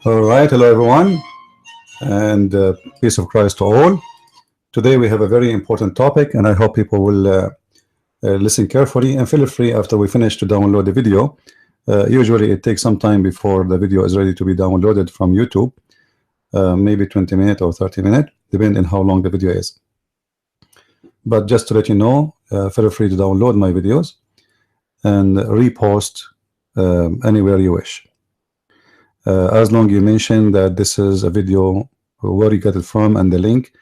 All right, hello everyone, and peace of Christ to all. Today we have a very important topic, and I hope people will listen carefully, and feel free after we finish to download the video. Usually it takes some time before the video is ready to be downloaded from YouTube, maybe 20 minutes or 30 minutes, depending on how long the video is. But just to let you know, feel free to download my videos and repost anywhere you wish. As long you mention that this is a video, where you get it from and the link,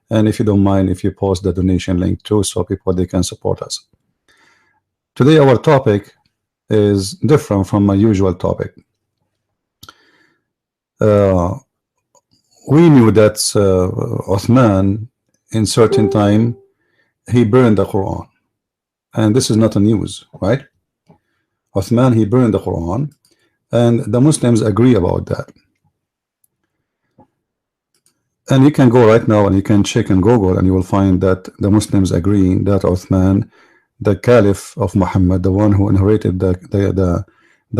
and if you don't mind if you post the donation link too, so people they can support us. Today our topic is different from my usual topic. We knew that Uthman in certain time he burned the Quran, and this is not a news, right? Uthman he burned the Quran, and the Muslims agree about that. And you can go right now and you can check in Google and you will find that the Muslims agree that Uthman, the Caliph of Muhammad, the one who inherited the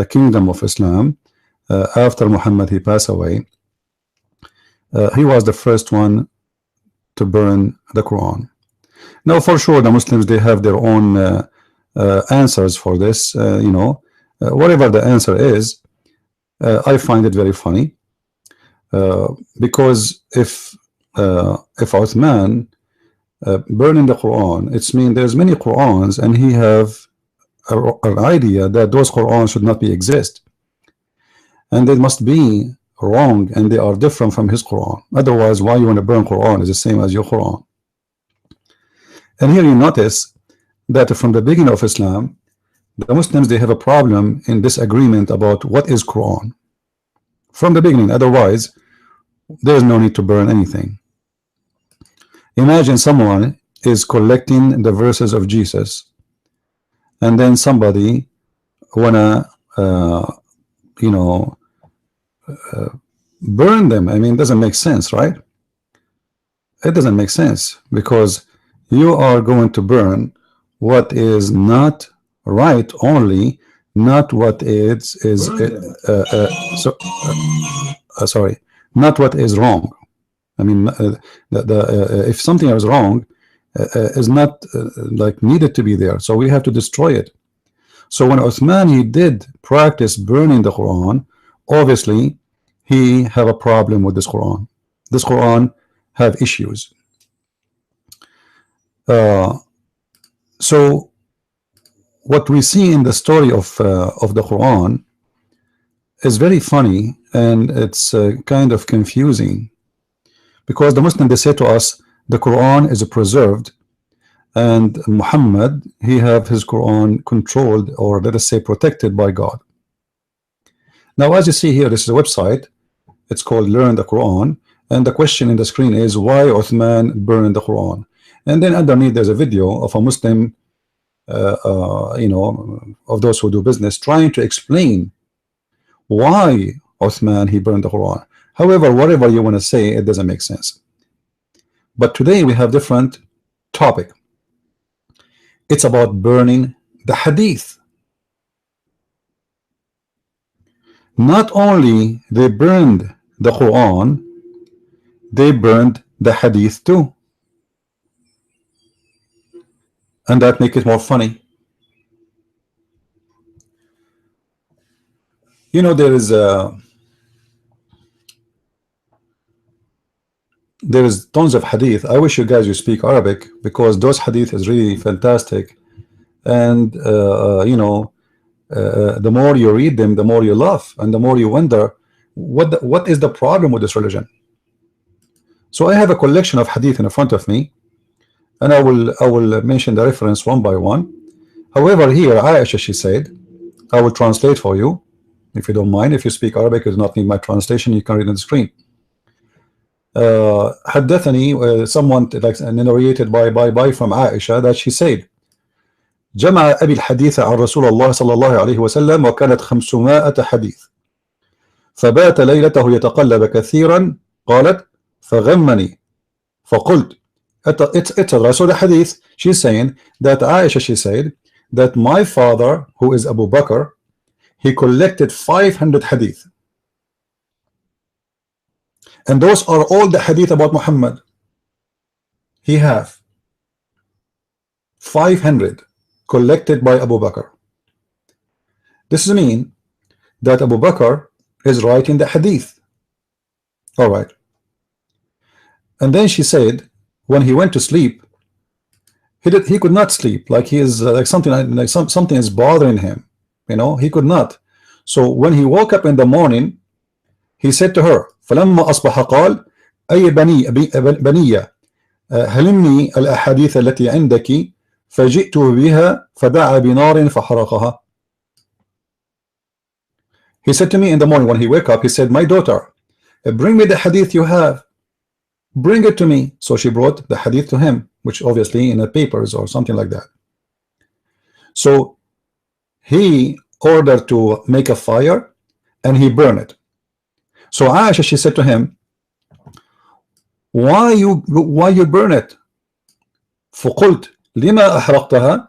kingdom of Islam after Muhammad he passed away, he was the first one to burn the Quran. Now for sure the Muslims they have their own answers for this. You know, whatever the answer is, I find it very funny, because if Uthman burning the Quran, it's mean there's many Qurans, and he have an idea that those Qurans should not be exist, and they must be wrong, and they are different from his Quran. Otherwise, why you want to burn Quran is the same as your Quran. And here you notice that from the beginning of Islam, the Muslims they have a problem in disagreement about what is Quran from the beginning. Otherwise there is no need to burn anything. Imagine someone is collecting the verses of Jesus, and then somebody wanna you know, burn them. I mean, it doesn't make sense, right? It doesn't make sense, because you are going to burn what is not right only, not what sorry, not what is wrong. I mean, if something is wrong, is not like needed to be there, so we have to destroy it. So when Uthman he did practice burning the Quran, obviously he have a problem with this Quran. This Quran have issues. So what we see in the story of the Quran is very funny, and it's kind of confusing, because the Muslims they say to us the Quran is preserved, and Muhammad he have his Quran controlled, or let us say protected by God. Now as you see here, this is a website, it's called Learn the Quran, and the question in the screen is why Uthman burned the Quran, and then underneath there's a video of a Muslim, you know, of those who do business, trying to explain why Uthman he burned the Quran. However, whatever you want to say, it doesn't make sense. But today we have different topic. It's about burning the Hadith. Not only they burned the Quran, they burned the Hadith too, and that make it more funny. You know, there is tons of hadith. I wish you guys you speak Arabic, because those hadith is really fantastic, and you know, the more you read them, the more you laugh, and the more you wonder what is the problem with this religion. So I have a collection of hadith in front of me, and I will mention the reference one by one. However, here Aisha, she said, I will translate for you if you don't mind. If you speak Arabic, you do not need my translation, you can read on the screen. حدثني someone like narrated by from Aisha that she said جمع أبي الحديث عن رسول الله صلى الله عليه وسلم وكانت 500 حديث فبات ليلته يتقلب كثيرا قالت فغمني فقلت etc. So the hadith, she's saying that Aisha, she said that my father, who is Abu Bakr, he collected 500 hadith, and those are all the hadith about Muhammad. He have 500 collected by Abu Bakr. This means that Abu Bakr is writing the hadith. All right. And then she said when he went to sleep, he could not sleep, like he is like something is bothering him, you know, he could not. So when he woke up in the morning, he said to her فلما أصبح قال أي بنية هلمني الأحاديث التي عندك فجئت بها فدعا بنار فحرقها. He said to me in the morning when he woke up, he said, my daughter, bring me the hadith you have, bring it to me. So she brought the hadith to him, which obviously in the papers or something like that. So he ordered to make a fire and he burned it. So Aisha, she said to him, why you burn it? فقلت لما أحرقتها.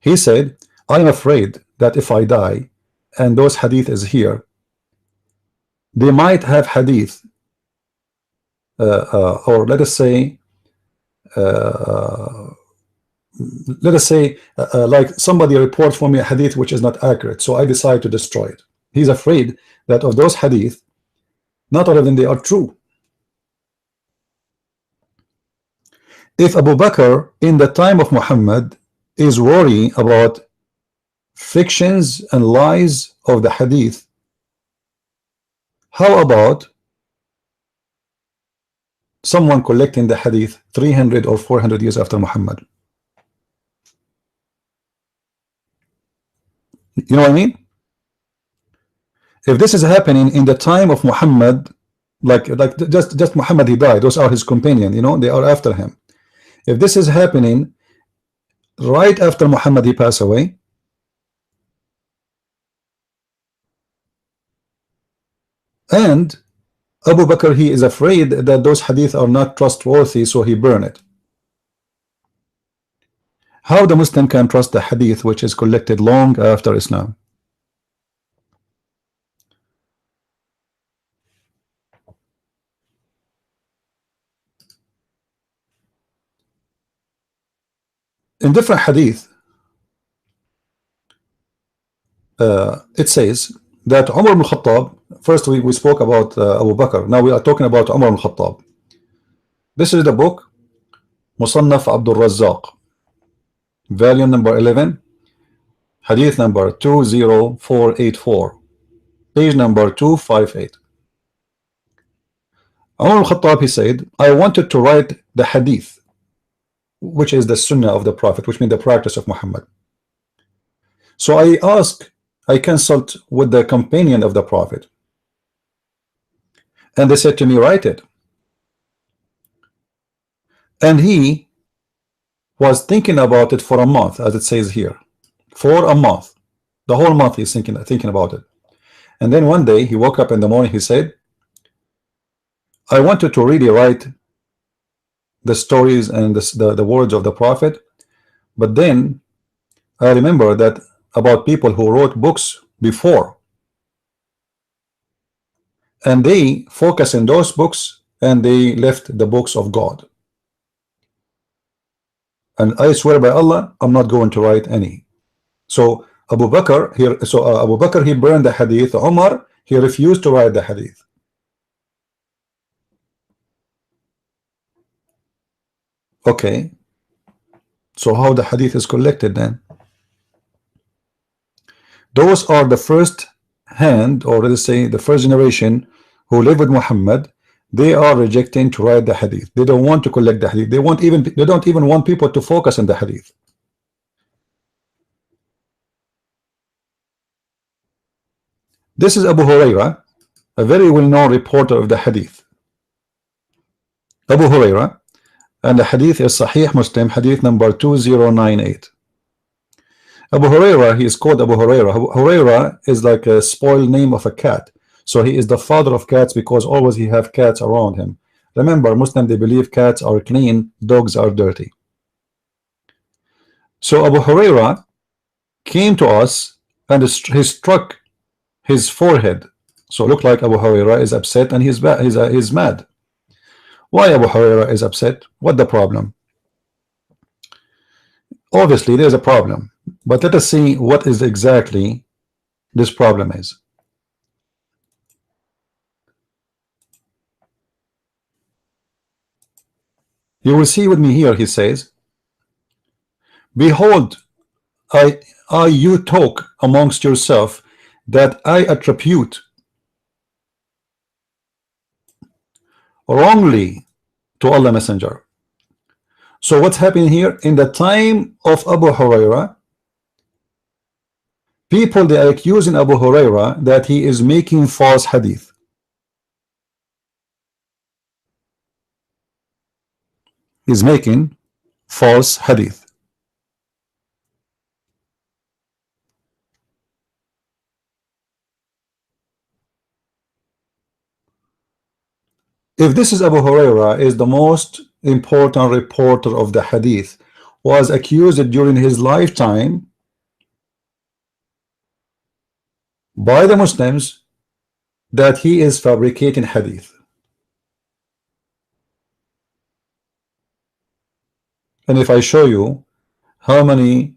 He said, I'm afraid that if I die and those hadith is here, they might have hadith or let us say like somebody reports for me a hadith which is not accurate, so I decide to destroy it. He's afraid that of those hadith, not all of them they are true. If Abu Bakr in the time of Muhammad is worrying about fictions and lies of the hadith, how about someone collecting the hadith 300 or 400 years after Muhammad? You know what I mean? If this is happening in the time of Muhammad, like just Muhammad, he died, those are his companions, you know, they are after him. If this is happening right after Muhammad he passed away, and Abu Bakr, he is afraid that those hadith are not trustworthy, so he burned it. How the Muslim can trust the hadith which is collected long after Islam? In different hadith, it says that Umar ibn Khattab, first we spoke about Abu Bakr, now we are talking about Umar ibn Khattab. This is the book Musannaf Abdul Razzaq, volume number 11, hadith number 20484, page number 258. Umar ibn Khattab, he said, I wanted to write the hadith, which is the sunnah of the Prophet, which means the practice of Muhammad. So I consult with the companion of the Prophet, and they said to me, write it. And he was thinking about it for a month, as it says here, for a month, the whole month he's thinking about it. And then one day he woke up in the morning, he said, I wanted to really write the stories and the words of the Prophet, but then I remember that about people who wrote books before, and they focus in those books and they left the books of God, and I swear by Allah I'm not going to write any. So Abu Bakr here, Abu Bakr, he burned the hadith. Umar, he refused to write the hadith. Okay, so how the hadith is collected then? Those are the first hand, or let's say the first generation who live with Muhammad. They are rejecting to write the hadith. They don't want to collect the hadith. They don't even want people to focus on the hadith. This is Abu Huraira, a very well-known reporter of the Hadith. Abu Huraira, and the Hadith is Sahih Muslim, Hadith number 2098. Abu Huraira, he is called Abu Huraira. Huraira is like a spoiled name of a cat. So he is the father of cats because always he have cats around him. Remember, Muslim, they believe cats are clean, dogs are dirty. So Abu Huraira came to us and he struck his forehead. So look like Abu Huraira is upset and he's mad. Why Abu Huraira is upset? What the problem? Obviously there's a problem, but let us see what is exactly this problem is. You will see with me here, he says, behold, you talk amongst yourself that I attribute wrongly to Allah Messenger. So what's happening here? In the time of Abu Huraira, people, they are accusing Abu Huraira that he is making false hadith. He's making false hadith. If this is Abu Huraira, is the most important reporter of the hadith, was accused during his lifetime by the Muslims that he is fabricating hadith. And if I show you how many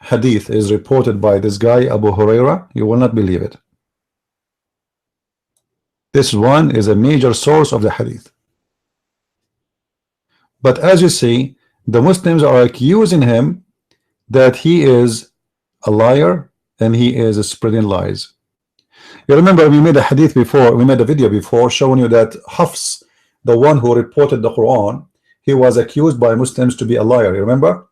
hadith is reported by this guy Abu Huraira, you will not believe it. This one is a major source of the hadith. But as you see, the Muslims are accusing him that he is a liar and he is spreading lies. You remember we made a hadith before, we made a video before showing you that Hafs, the one who reported the Quran, he was accused by Muslims to be a liar. You remember?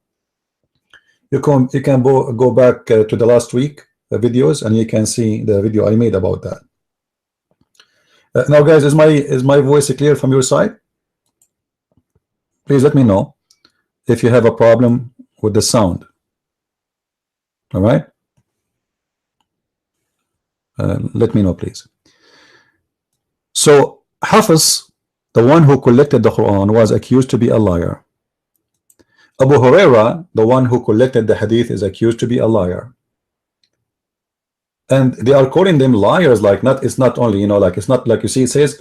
You can go back to the last week videos and you can see the video I made about that. Now guys, is my voice clear from your side? Please let me know if you have a problem with the sound. All right, let me know please. So Hafiz, the one who collected the Quran, was accused to be a liar. Abu Huraira, the one who collected the hadith, is accused to be a liar. And they are calling them liars, like it's not only, you know, like it's not like, you see, it says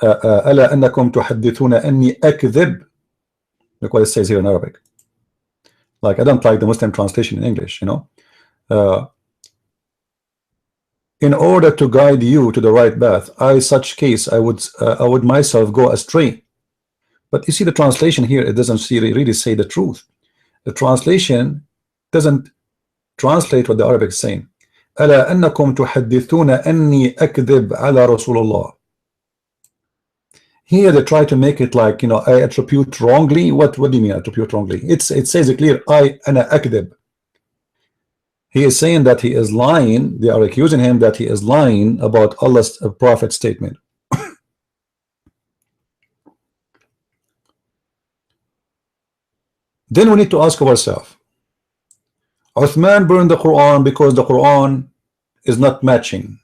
ألا أنكم تحدثون أني أكذب. Look what it says here in Arabic. Like, I don't like the Muslim translation in English, you know. In order to guide you to the right path, such case I would myself go astray. But you see the translation here, it doesn't really say the truth. The translation doesn't translate what the Arabic is saying. ألا أنكم تحدثون أني أكذب على رسول الله. Here they try to make it like, you know, I attribute wrongly. What do you mean attribute wrongly? It says it clear, أنا أكذب. He is saying that he is lying. They are accusing him that he is lying about Allah's prophet statement. Then we need to ask ourselves, Uthman burned the Quran because the Quran is not matching.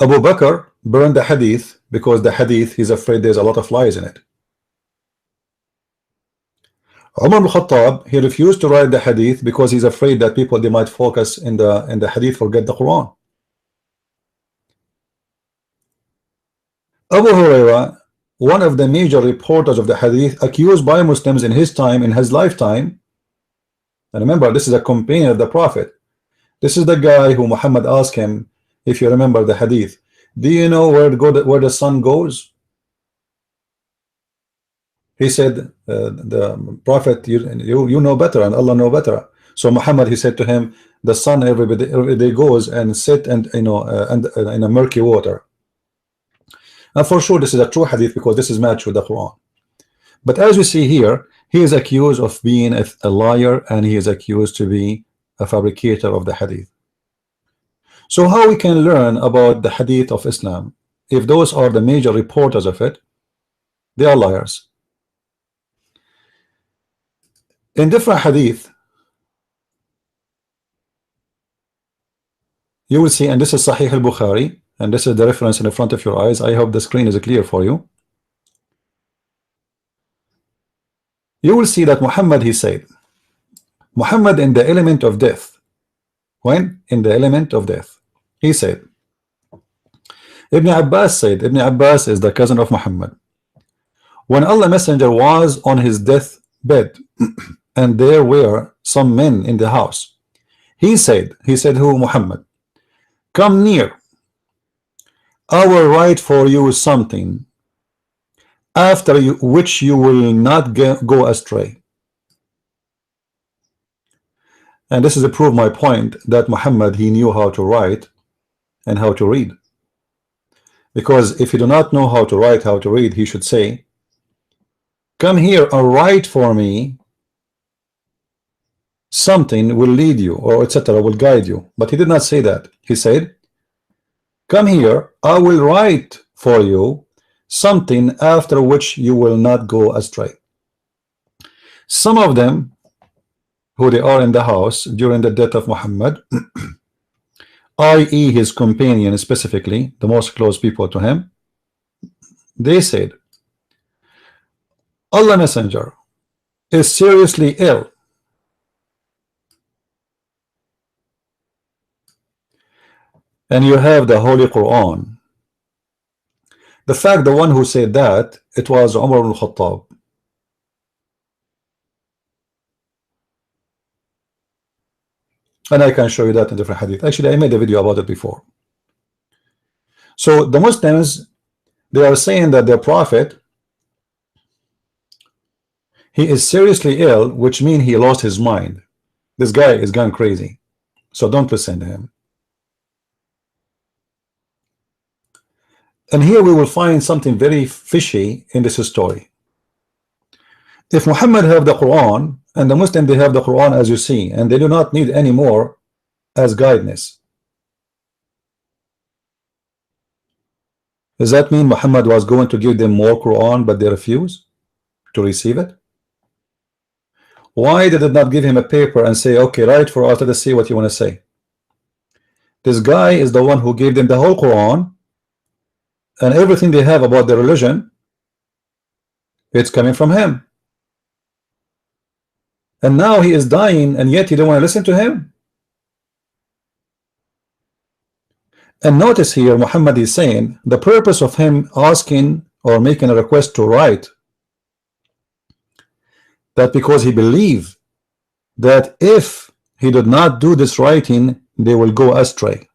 Abu Bakr burned the hadith because the hadith, he's afraid there's a lot of lies in it. Umar al-Khattab, he refused to write the hadith because he's afraid that people, they might focus in the hadith, forget the Quran. Abu Huraira, one of the major reporters of the hadith, accused by Muslims in his time, in his lifetime. And remember, this is a companion of the Prophet. This is the guy who Muhammad asked him, if you remember the hadith, do you know where the sun goes? He said, the Prophet, you know better and Allah know better. So Muhammad, he said to him, the sun every day goes and sit and, you know, and in a murky water. And for sure this is a true hadith because this is matched with the Quran. But as we see here, he is accused of being a liar and he is accused to be a fabricator of the hadith. So how we can learn about the hadith of Islam if those are the major reporters of it? They are liars. In different hadith, you will see, and this is Sahih al-Bukhari, and this is the reference in the front of your eyes. I hope the screen is clear for you. You will see that Muhammad, he said, Muhammad in the element of death, when in the element of death, he said, Ibn Abbas said, Ibn Abbas is the cousin of Muhammad, when Allah Messenger was on his death bed and there were some men in the house, he said who? Muhammad, come near, I will write for you something after which you will not go astray. And this is to prove my point that Muhammad, he knew how to write and how to read. Because if you do not know how to write, how to read, he should say, come here and write for me something will lead you, or etc., will guide you. But he did not say that. He said, come here, I will write for you something after which you will not go astray. Some of them, who they are in the house during the death of Muhammad, i.e. his companion specifically, the most close people to him, they said, Allah Messenger is seriously ill. And you have the Holy Quran. The fact, the one who said that, it was Umar ibn Khattab. And I can show you that in different hadith. Actually, I made a video about it before. So the Muslims, they are saying that their prophet, he is seriously ill, which means he lost his mind. This guy is gone crazy. So don't listen to him. And here we will find something very fishy in this story. If Muhammad have the Quran, and the Muslims, they have the Quran as you see, and they do not need any more as guidance, does that mean Muhammad was going to give them more Quran, but they refuse to receive it? Why did it not give him a paper and say, okay, write for us, let us see what you want to say? This guy is the one who gave them the whole Quran, and everything they have about their religion, it's coming from him. And now he is dying, and yet you don't want to listen to him. And notice here, Muhammad is saying the purpose of him asking or making a request to write, that because he believed that if he did not do this writing, they will go astray.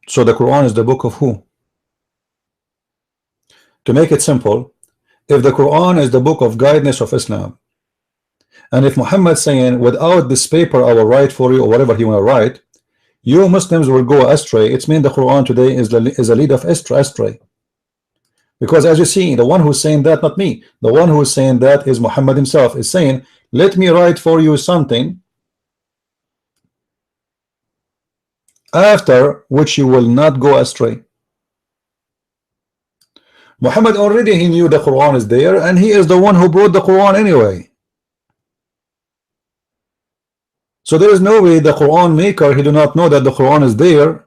So the Quran is the book of who? To make it simple, if the Quran is the book of guidance of Islam, and if Muhammad saying, without this paper I will write for you, or whatever he want to write, you Muslims will go astray, it means the Quran today is a lead of astray. Because as you see, the one who's saying that, not me, the one who is saying that is Muhammad himself, is saying, let me write for you something after which you will not go astray. Muhammad already, he knew the Quran is there, and he is the one who brought the Quran anyway. So there is no way the Quran maker, he do not know that the Quran is there.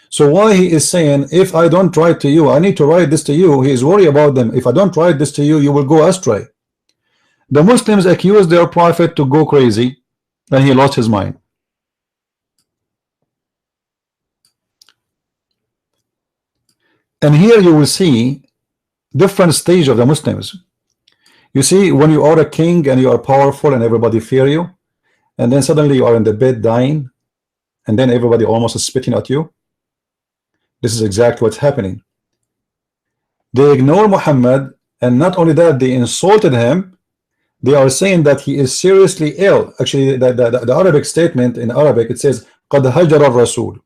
So why he is saying, if I don't write to you, I need to write this to you, he is worried about them. If I don't write this to you, you will go astray. The Muslims accuse their prophet to go crazy, and he lost his mind. And here you will see different stage of the Muslims. You see, when you are a king and you are powerful and everybody fear you, and then suddenly you are in the bed dying, and then everybody almost is spitting at you. This is exactly what's happening. They ignore Muhammad, and not only that, they insulted him. They are saying that he is seriously ill. Actually, the Arabic statement in Arabic, it says قَدْ هَجَرَ الرَّسُولُ.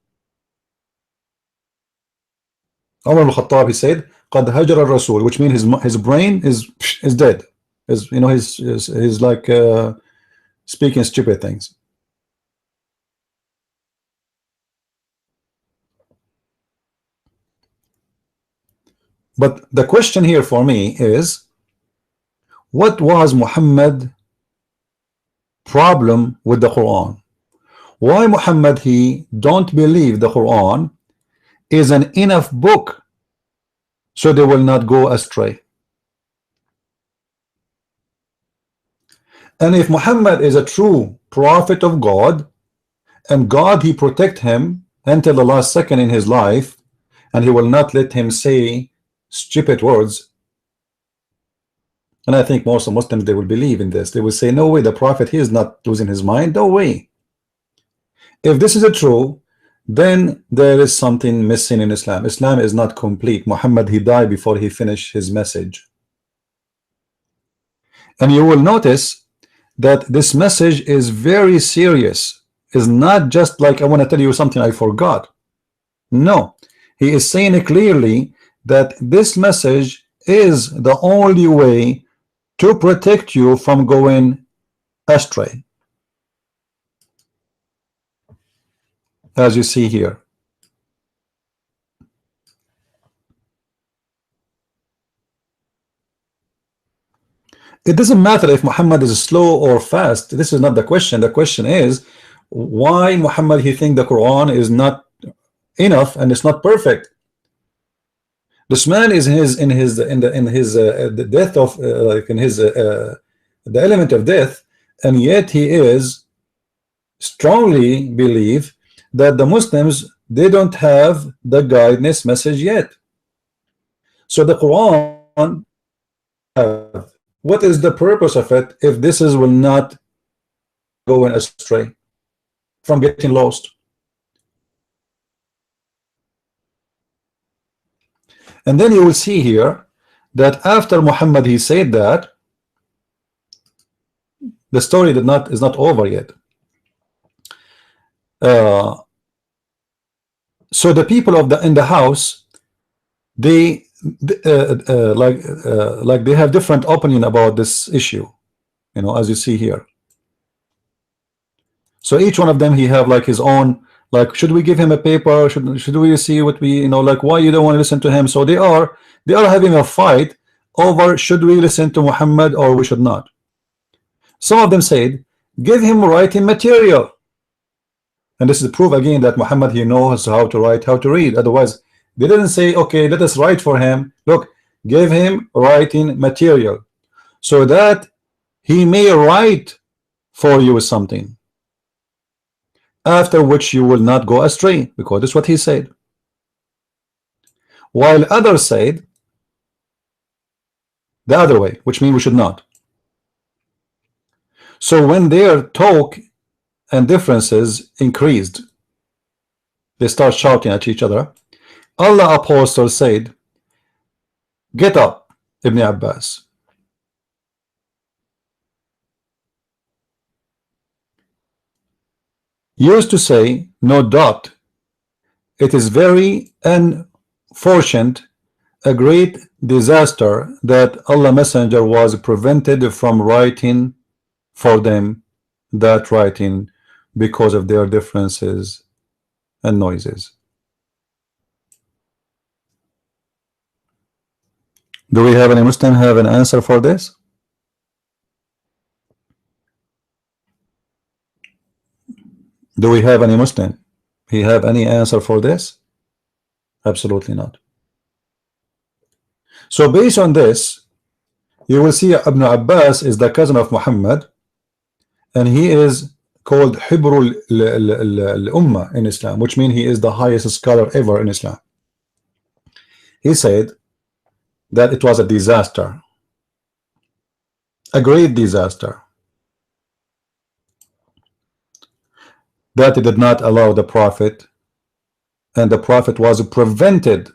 Umar al-Khattab, he said قَدْ هَجَرَ الرَّسُولُ, which means his brain is dead. Is, you know, he's like speaking stupid things. But the question here for me is, what was Muhammad problem with the Quran? Why Muhammad he don't believe the Quran is an enough book so they will not go astray? And if Muhammad is a true prophet of God, and God he protect him until the last second in his life, and he will not let him say stupid words, and I think most of Muslims, they will believe in this. They will say, no way, the prophet, he is not losing his mind. No way. If this is a true, then there is something missing in Islam. Islam is not complete. Muhammad, he died before he finished his message. And you will notice that this message is very serious. It's not just like, I want to tell you something I forgot. No, he is saying it clearly that this message is the only way to protect you from going astray, as you see here. It doesn't matter if Muhammad is slow or fast. This is not the question. The question is why Muhammad he think the Quran is not enough and it's not perfect. This man is in the death of like in his the element of death, and yet he is strongly believe that the Muslims, they don't have the guidance message yet. So the Quran, what is the purpose of it if this is will not go astray from getting lost? And then you will see here that after Muhammad he said that, the story is not over yet. So the people of in the house, they like they have different opinion about this issue, you know, as you see here. So each one of them he have like his own, like, should we give him a paper, should we see what we, you know, like, why you don't want to listen to him? So they are having a fight over should we listen to Muhammad or we should not. Some of them said give him writing material, and this is proof again that Muhammad he knows how to write, how to read. Otherwise they didn't say, okay, let us write for him. Look, give him writing material so that he may write for you something, after which you will not go astray, because that's what he said. While others said the other way, which means we should not. So when their talk and differences increased, they start shouting at each other. Allah apostle said, get up, Ibn Abbas. Used to say, no doubt, it is very unfortunate, a great disaster that Allah Messenger was prevented from writing for them that writing because of their differences and noises. Do we have any Muslim have an answer for this? Do we have any Muslim? He have any answer for this? Absolutely not. So based on this, you will see Ibn Abbas is the cousin of Muhammad, and he is called Hibrul Ummah in Islam, which means he is the highest scholar ever in Islam. He said that it was a disaster, a great disaster, that it did not allow the Prophet, and the Prophet was prevented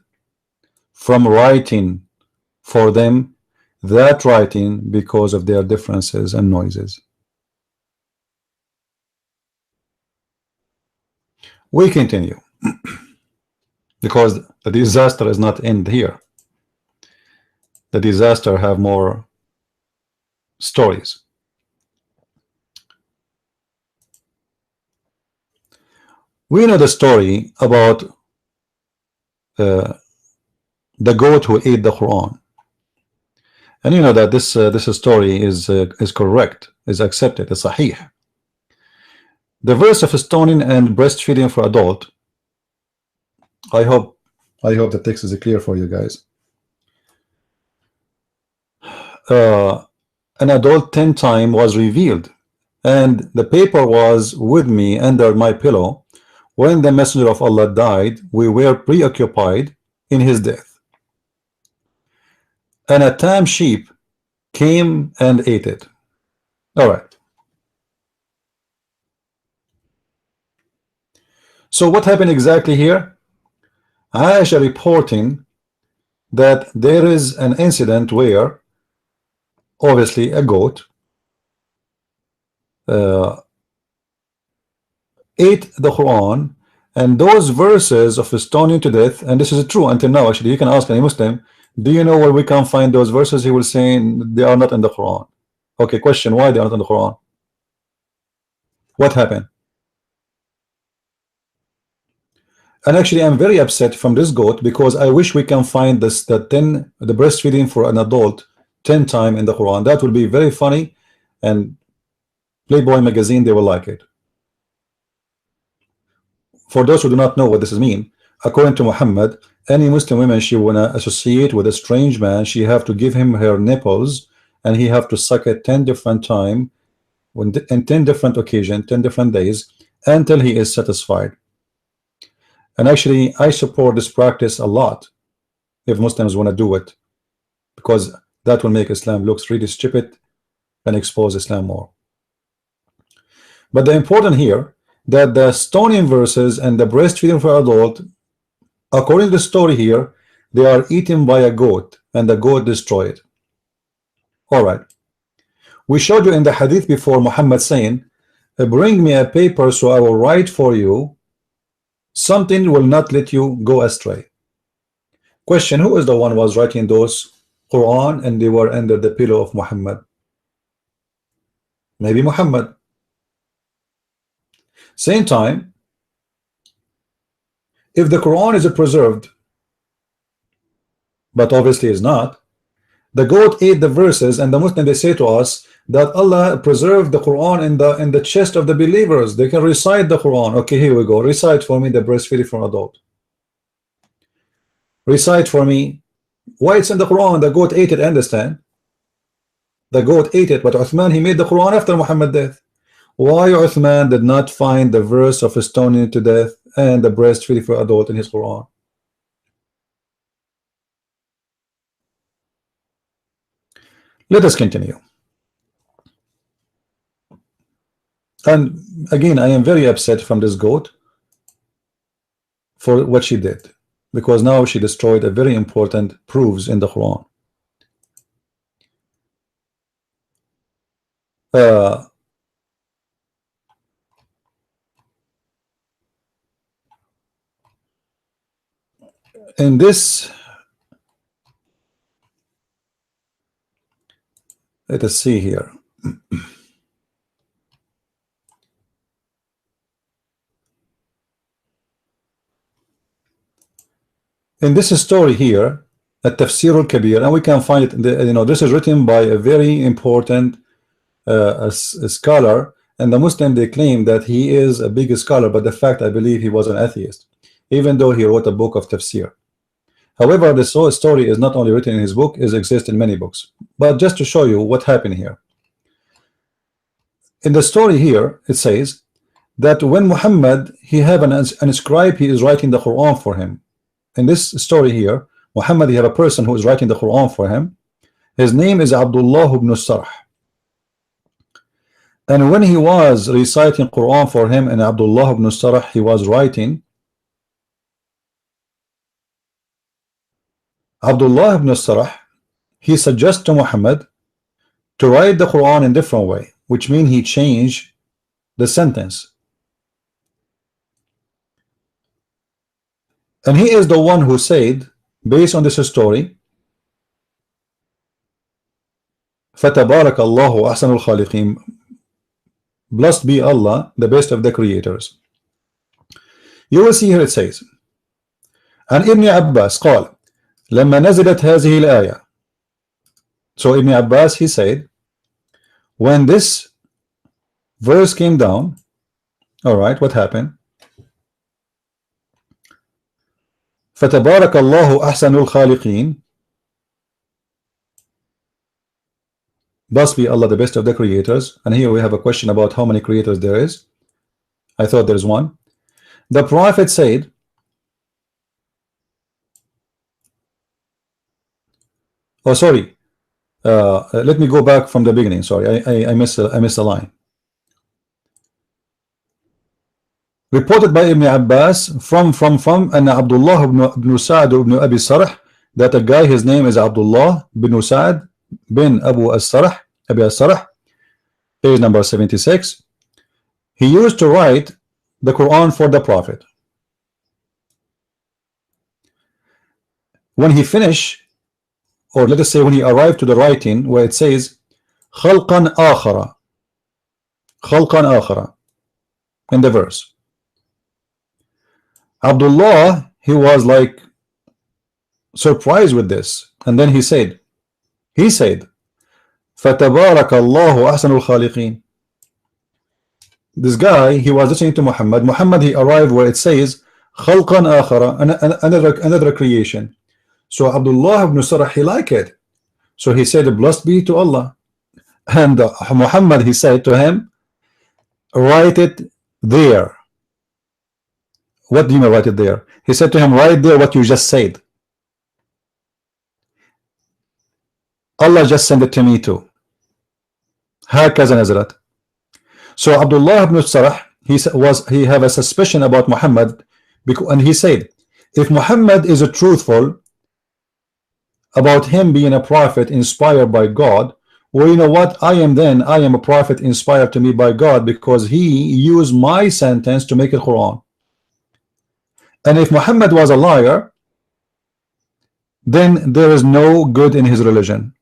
from writing for them that writing because of their differences and noises. We continue because the disaster is not end here. The disaster have more stories. We know the story about uh, the goat who ate the Quran, and you know that this story is correct, is accepted, is sahih. The verse of stoning and breastfeeding for adult. I hope the text is clear for you guys. An adult 10 time was revealed, and the paper was with me under my pillow. When the messenger of Allah died, we were preoccupied in his death, and a tame sheep came and ate it. All right. So what happened exactly here? Aisha reporting that there is an incident where obviously a goat ate the Quran, and those verses of stoning to death, and this is true until now. Actually, you can ask any Muslim, do you know where we can find those verses? He will say they are not in the Quran. Okay, question, why they are not in the Quran? What happened? And actually, I'm very upset from this goat because I wish we can find this the breastfeeding for an adult 10 time in the Quran. That will be very funny, and Playboy magazine, they will like it. For those who do not know what this mean, according to Muhammad, any Muslim woman she wanna associate with a strange man, she have to give him her nipples, and he have to suck it 10 different times, in 10 different occasions, 10 different days, until he is satisfied. And actually, I support this practice a lot if Muslims want to do it, because that will make Islam looks really stupid and expose Islam more. But the important here that the stoning verses and the breastfeeding for adult, according to the story here, they are eaten by a goat and the goat destroyed. All right, we showed you in the hadith before Muhammad saying, bring me a paper so I will write for you something will not let you go astray. Question, who is the one who was writing those Quran and they were under the pillow of Muhammad? Maybe Muhammad. Same time, if the Quran is preserved, but obviously is not, the goat ate the verses, and the Muslim they say to us that Allah preserved the Quran in the chest of the believers. They can recite the Quran. Okay, here we go. Recite for me the breastfeeding for adult. Recite for me why it's in the Quran. The goat ate it. Understand? The goat ate it, but Uthman, he made the Quran after Muhammad's death. Why Uthman did not find the verse of stoning to death and the breastfeeding for adult in his Quran? Let us continue. And again, I am very upset from this goat for what she did, because now she destroyed a very important proofs in the Quran. In this, let us see here. In this story here, at Tafsir al-Kabir, and we can find it in the, this is written by a very important a scholar, and the Muslim they claim that he is a big scholar, but the fact I believe he was an atheist, even though he wrote a book of tafsir. However, this whole story is not only written in his book, it exists in many books. But just to show you what happened here, in the story here it says that when Muhammad he have an scribe, he is writing the Quran for him. In this story here, Muhammad he have a person who is writing the Quran for him. His name is Abdullah ibn Sarh. And when he was reciting Quran for him, and Abdullah ibn Sarh he was writing, Abdullah ibn Sarh he suggests to Muhammad to write the Quran in different way, which means he changed the sentence. And he is the one who said, based on this story, فَتَبَارَكَ اللَّهُ أَحْسَنُ الْخَالِقِينَ, blessed be Allah, the best of the creators. You will see here it says عن ابن عباس قال لما نزلت هذه الآية. So Ibn Abbas, he said, when this verse came down, all right, what happened? فتبارك الله أحسن الخالقين. Thus be Allah the best of the creators. And here we have a question about how many creators there is. I thought there's one. The Prophet said, oh sorry, let me go back from the beginning. Sorry, I missed a line. Reported by Ibn Abbas from and Abdullah ibn Sa'd ibn Abi Sarh, that a guy, his name is Abdullah ibn Sa'd bin Abu As-Sarh, Abi As-Sarh, page number 76. He used to write the Quran for the Prophet. When he finished, or let us say when he arrived to the writing where it says خلقا آخر, خلقا آخر, in the verse, Abdullah, he was like surprised with this, and then he said فَتَبَارَكَ اللَّهُ أَحْسَنُ الْخَالِقِينَ. This guy, he was listening to Muhammad, he arrived where it says خَلْقًا آخَرَ, another creation. So Abdullah ibn Sarh, he liked it, so he said, blessed be to Allah. And Muhammad, he said to him, write it there. What do you mean write it there? He said to him, write there what you just said. Allah just sent it to me too. هكذا نزلت. So Abdullah ibn Sarh, he have a suspicion about Muhammad, and he said, if Muhammad is a truthful about him being a prophet inspired by God, well, you know what, I am a prophet inspired to me by God, because he used my sentence to make it Quran. And if Muhammad was a liar, then there is no good in his religion.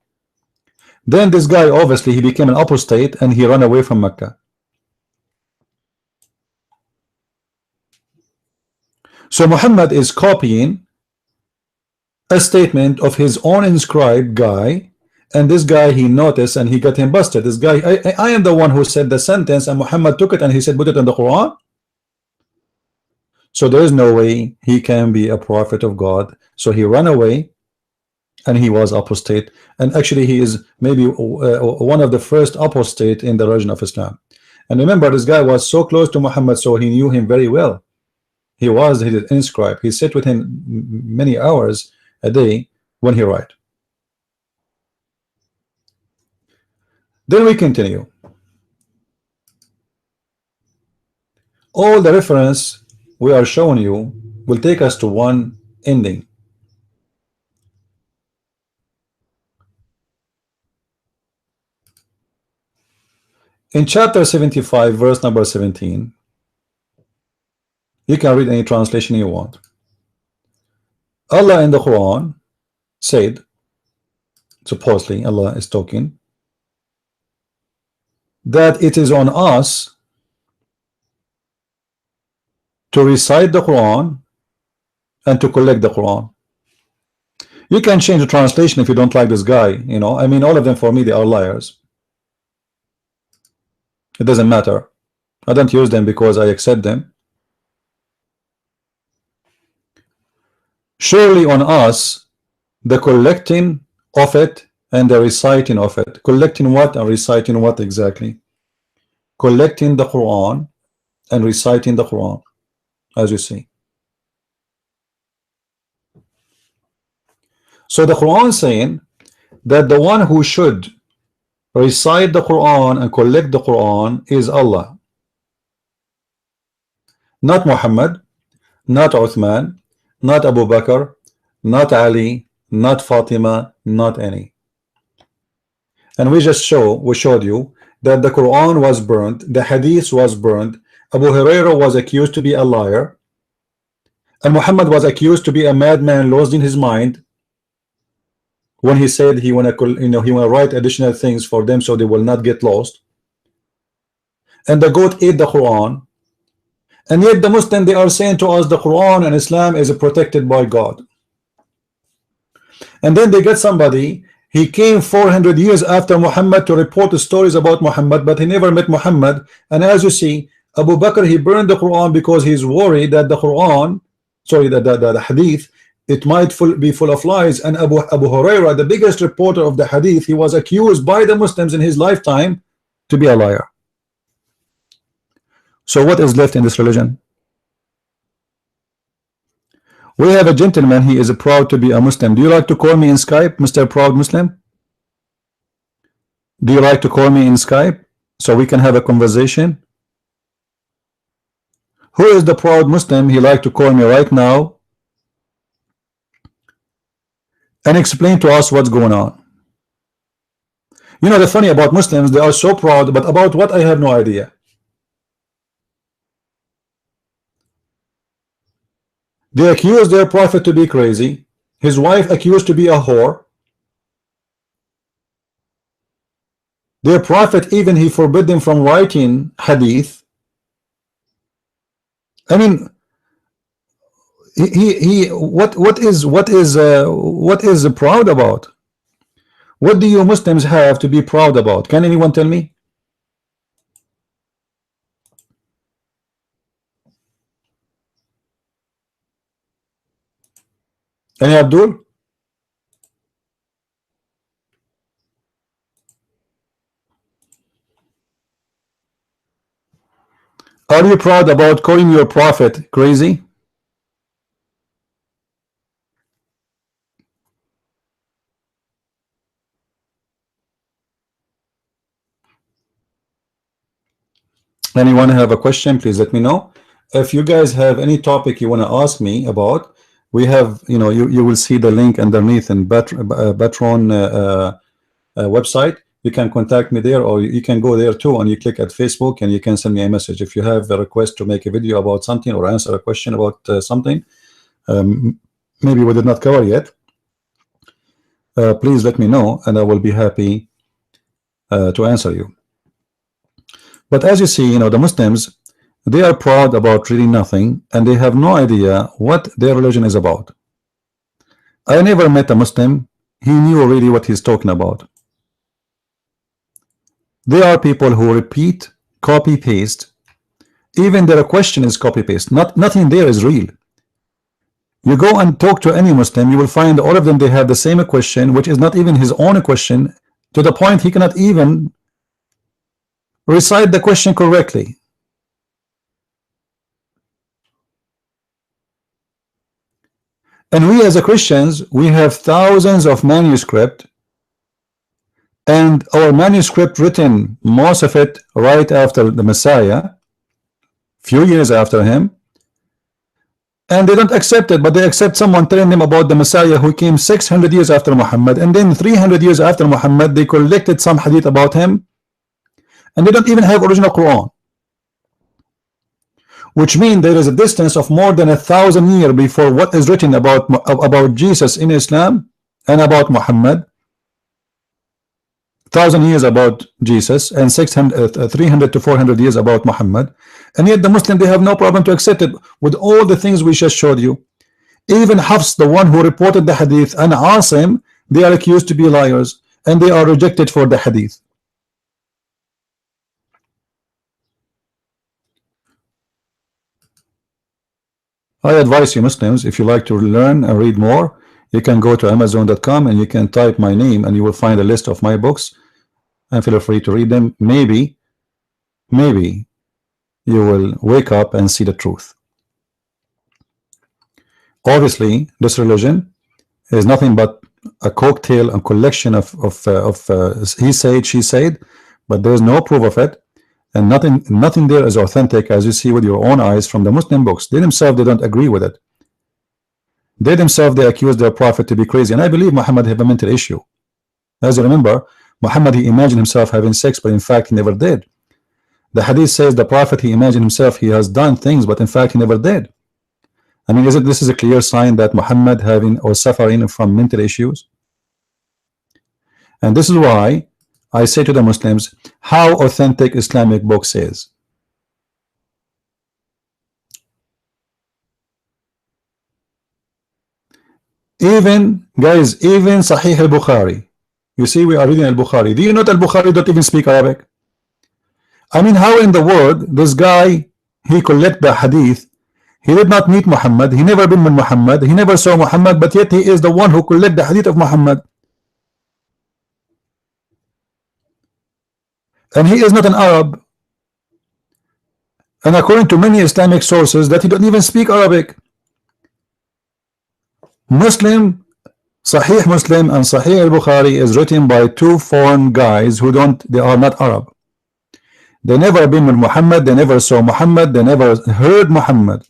Then this guy, obviously he became an apostate and he ran away from Mecca. So Muhammad is copying a statement of his own inscribed guy, and this guy, he noticed and he got him busted. This guy, I am the one who said the sentence, and Muhammad took it and he said put it in the Quran. So there is no way he can be a prophet of God. So he ran away and he was apostate, and actually he is maybe one of the first apostate in the religion of Islam. And remember, this guy was so close to Muhammad, so he knew him very well. He was his inscribed. He sat with him many hours a day when he write. Then we continue. All the reference we are showing you will take us to one ending. In chapter 75, verse number 17, you can read any translation you want. Allah in the Quran said, supposedly Allah is talking, that it is on us to recite the Quran and to collect the Quran. You can change the translation if you don't like this guy, you know. I mean, all of them for me, they are liars. It doesn't matter. I don't use them because I accept them. Surely on us the collecting of it and the reciting of it. Collecting what and reciting what exactly? Collecting the Quran and reciting the Quran, as you see. So the Quran saying that the one who should recite the Quran and collect the Quran is Allah, not Muhammad, not Uthman, not Abu Bakr, not Ali, not Fatima, not any. And we showed you that the Quran was burnt, the Hadith was burnt, Abu Hurairah was accused to be a liar, and Muhammad was accused to be a madman lost in his mind when he said he want to write additional things for them so they will not get lost. And the goat ate the Quran, And yet the Muslim, they are saying to us the Quran and Islam is protected by God. And then they get somebody, he came 400 years after Muhammad to report the stories about Muhammad, but he never met Muhammad. And as you see, Abu Bakr, he burned the Quran because he's worried that the Quran, sorry, the Hadith, it might be full of lies. And Abu Huraira, the biggest reporter of the Hadith, he was accused by the Muslims in his lifetime to be a liar. So what is left in this religion? We have a gentleman, he is proud to be a Muslim. Do you like to call me in Skype, Mr. Proud Muslim? Do you like to call me in Skype so we can have a conversation? Who is the proud Muslim? He like to call me right now and explain to us what's going on. You know the funny about Muslims, they are so proud, but about what I have no idea. They accuse their prophet to be crazy, his wife accused to be a whore. Their prophet, even he forbid them from writing hadith. I mean, what is proud about? What do you Muslims have to be proud about? Can anyone tell me? Any Abdul? Are you proud about calling your prophet crazy? Anyone have a question? Please let me know. If you guys have any topic you want to ask me about, we have, you know, you will see the link underneath in Patron website. You can contact me there, or you can go there too, and you click at Facebook and you can send me a message if you have a request to make a video about something or answer a question about something maybe we did not cover yet. Please let me know and I will be happy to answer you. But as you see, you know, the Muslims, they are proud about reading nothing and they have no idea what their religion is about. I never met a Muslim, he knew really what he's talking about. There are people who repeat, copy, paste. Even their question is copy, paste. Nothing there is real. You go and talk to any Muslim, you will find all of them, they have the same question, which is not even his own question, to the point he cannot even recite the question correctly. And we as a Christians, we have thousands of manuscripts, and our manuscript written, most of it right after the Messiah, few years after him, and they don't accept it, but they accept someone telling them about the Messiah who came 600 years after Muhammad, and then 300 years after Muhammad they collected some hadith about him, and they don't even have original Quran, which means there is a distance of more than 1,000 years before what is written about Jesus in Islam and about Muhammad. 1,000 years about Jesus and 300 to 400 years about Muhammad, and yet the Muslim, they have no problem to accept it with all the things we just showed you. Even Hafs, the one who reported the hadith, and Asim, they are accused to be liars and they are rejected for the hadith. I advise you Muslims, if you like to learn and read more, you can go to Amazon.com and you can type my name and you will find a list of my books, and feel free to read them. Maybe you will wake up and see the truth. Obviously this religion is nothing but a cocktail and collection of he said, she said, but there is no proof of it, and nothing there is authentic, as you see with your own eyes from the Muslim books. They themselves, they don't agree with it. They themselves, they accuse their prophet to be crazy, and I believe Muhammad have a mental issue. As you remember, Muhammad, he imagined himself having sex, but in fact he never did. The hadith says the prophet, he imagined himself he has done things, but in fact he never did. I mean, this is a clear sign that Muhammad having or suffering from mental issues? And this is why I say to the Muslims, how authentic Islamic books is. Even guys, even Sahih al-Bukhari, you see we are reading al-Bukhari. Do you know that al-Bukhari don't even speak Arabic? I mean, how in the world this guy, he collect the hadith, he did not meet Muhammad, he never been with Muhammad, he never saw Muhammad, but yet he is the one who collect the hadith of Muhammad, and he is not an Arab, and according to many Islamic sources that he don't even speak Arabic. Muslim, Sahih Muslim and Sahih al-Bukhari is written by two foreign guys who they are not Arab. They never been with Muhammad, they never saw Muhammad, they never heard Muhammad.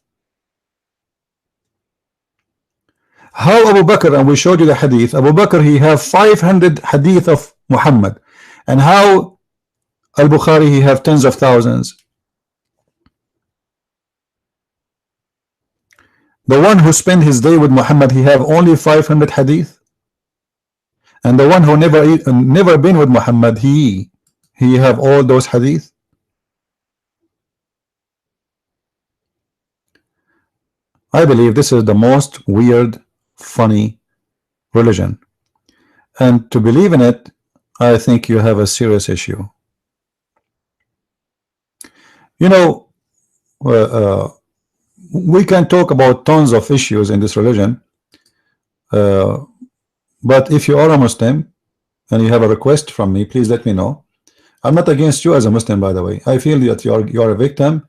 How Abu Bakr, and we showed you the hadith, Abu Bakr, he have 500 hadith of Muhammad, and how al-Bukhari, he have tens of thousands. The one who spent his day with Muhammad, he have only 500 hadith, and the one who never been with Muhammad, he have all those hadith. I believe this is the most weird, funny religion, and to believe in it, I think you have a serious issue. You know, we can talk about tons of issues in this religion, but if you are a Muslim and you have a request from me, please let me know. I'm not against you as a Muslim, by the way. I feel that you are a victim,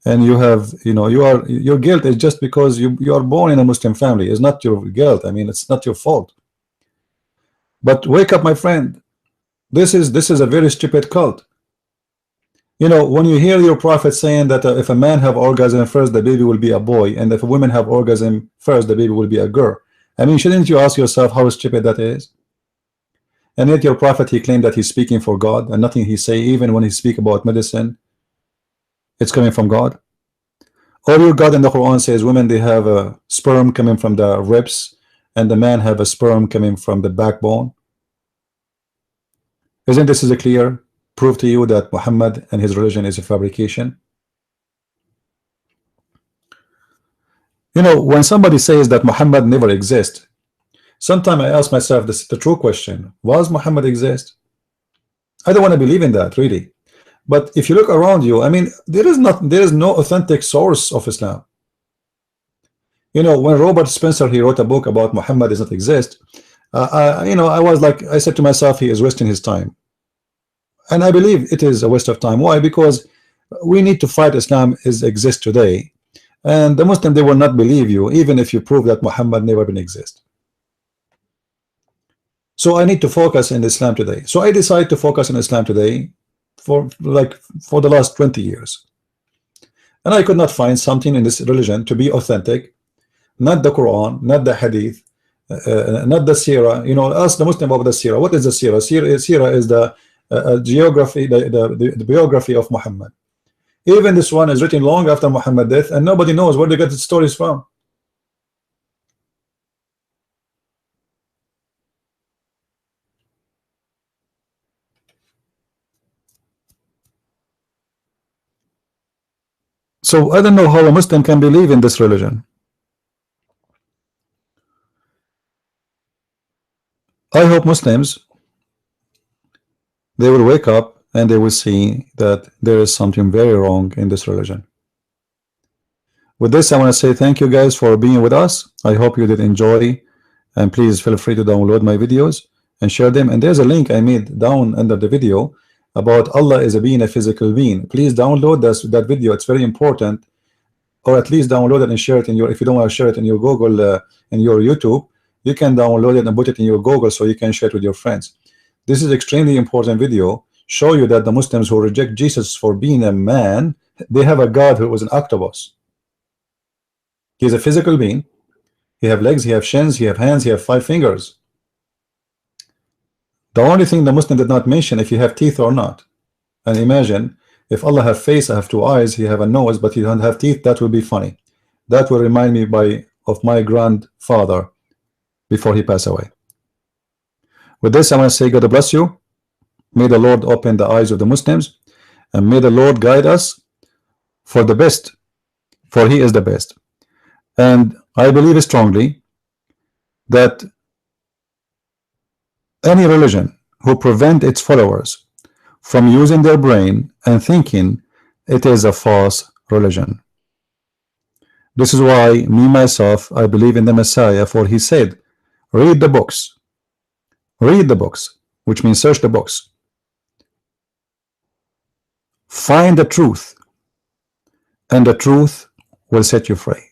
and you have, you know, your guilt is just because you are born in a Muslim family. It's not your guilt. I mean, it's not your fault. But wake up, my friend. This is a very stupid cult. You know, when you hear your prophet saying that if a man have orgasm first, the baby will be a boy, and if a woman have orgasm first, the baby will be a girl. I mean, shouldn't you ask yourself how stupid that is? And yet your prophet, he claimed that he's speaking for God, and nothing he say, even when he speak about medicine, it's coming from God. Or your God in the Quran says women, they have a sperm coming from the ribs, and the man have a sperm coming from the backbone. Isn't this a clear prove to you that Muhammad and his religion is a fabrication? You know, when somebody says that Muhammad never existed, sometimes I ask myself the true question: was Muhammad exist? I don't want to believe in that, really. But if you look around you, I mean, there is no authentic source of Islam. You know, when Robert Spencer, he wrote a book about Muhammad does not exist, you know, I said to myself, he is wasting his time. And I believe it is a waste of time. Why? Because we need to fight Islam exists today, and the Muslim, they will not believe you even if you prove that Muhammad never been exist. So I need to focus in Islam today. So I decided to focus on Islam today for the last 20 years, and I could not find something in this religion to be authentic. Not the Quran, not the Hadith, not the Sirah. You know, ask the Muslim about the Sirah. What is the Sirah? Sirah is the geography, the biography of Muhammad. Even this one is written long after Muhammad's death, and nobody knows where they got the stories from. So I don't know how a Muslim can believe in this religion. I hope Muslims, they will wake up and they will see that there is something very wrong in this religion. With this, I want to say thank you guys for being with us. I hope you did enjoy, and please feel free to download my videos and share them. And there's a link I made down under the video about Allah is a being, a physical being. Please download that video. It's very important, or at least download it and share it in your, if you don't want to share it in your Google, in your YouTube, you can download it and put it in your Google so you can share it with your friends. This is extremely important video. Show you that the Muslims who reject Jesus for being a man, they have a God who was an octopus. He is a physical being. He have legs, he have shins, he have hands, he have 5 fingers. The only thing the Muslim did not mention if you have teeth or not. And imagine if Allah have face, I have 2 eyes, he have a nose, but he don't have teeth. That will be funny. That will remind me of my grandfather before he passed away. With this, I want to say God bless you. May the Lord open the eyes of the Muslims, and may the Lord guide us for the best, for he is the best. And I believe strongly that any religion who prevent its followers from using their brain and thinking, it is a false religion. This is why me myself, I believe in the Messiah, for he said, read the books, which means search the books, find the truth, and the truth will set you free.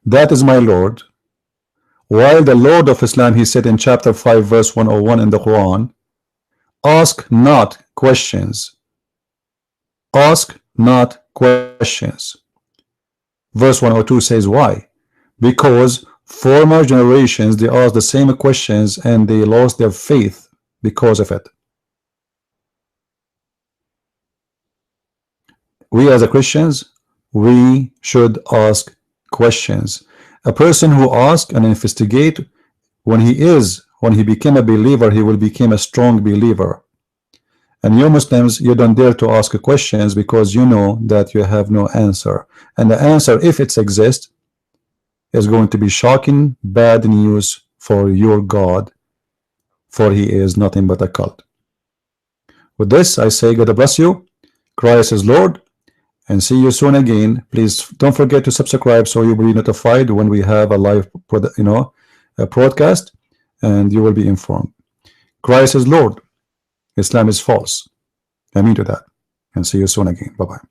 That is my Lord. While the Lord of Islam, he said in chapter 5 verse 101 in the Quran, ask not questions, ask not questions. Verse 102 says why? Because former generations, they asked the same questions and they lost their faith because of it. We as a Christians, we should ask questions. A person who asks and investigate, when he became a believer, he will become a strong believer. And you Muslims, you don't dare to ask questions because you know that you have no answer. And the answer, if it exists, is going to be shocking, bad news for your God, for he is nothing but a cult. With this, I say God bless you. Christ is Lord, and see you soon again. Please don't forget to subscribe so you will be notified when we have a live, a broadcast, and you will be informed. Christ is Lord. Islam is false. I mean to that. And see you soon again. Bye-bye.